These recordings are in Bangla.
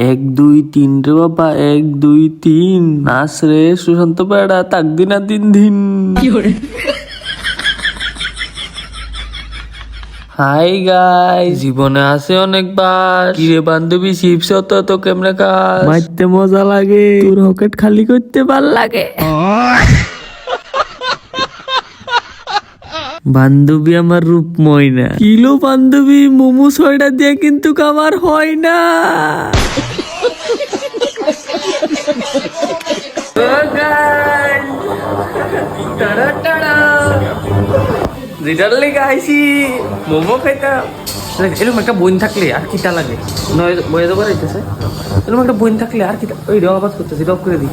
1 2 3 রে বাবা 1 2 3 নাচ রে সুশান্ত বেড়া তাক দিনা দিন দিন। হাই গাই, জীবনে আছে অনেকবার কিরে বান্ধবী চিপস তো কেমনে খাস? মারতে মজা লাগে, তোর রকেট খালি করতে ভাল লাগে। বান্ধবী আমার রূপময় না, কিলো বান্ধবী মোমো 6টা দিয়ে কিন্তু আমার হয় না। যেটার লেগে আইসি মোমো খাইতাম, এরকম একটা বোন থাকলে আর কিটা লাগে নয় বয়ে দেবো রাইতেছে। এরকম একটা বোন থাকলে আর কিটা ওই আবাজ করতেছি ডক করে দিই।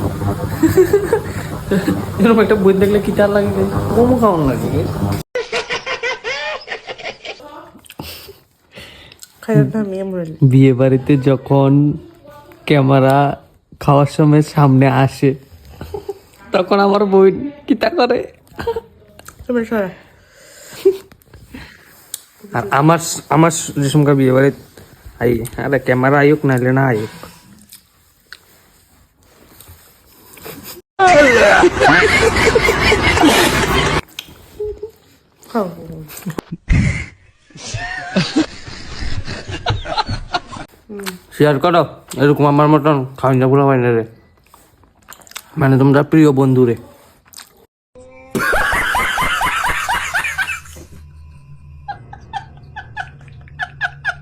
এরকম একটা বোন থাকলে কিটা লাগে, মোমো খাওয়ান লাগে। বিয়ে বাড়িতে যখন ক্যামেরা খাওয়ার সময় সামনে আসে তখন আমার বোন কিটা করে। আর আমার আমার যে সময় বিয়ে বাড়ি আই, আরে ক্যামেরা আইক নাইলে না আইক, শেয়ার করো এরকম আমার মতন খাওয়া গুলো হয় না রে, মানে তোমরা প্রিয় বন্ধু রে।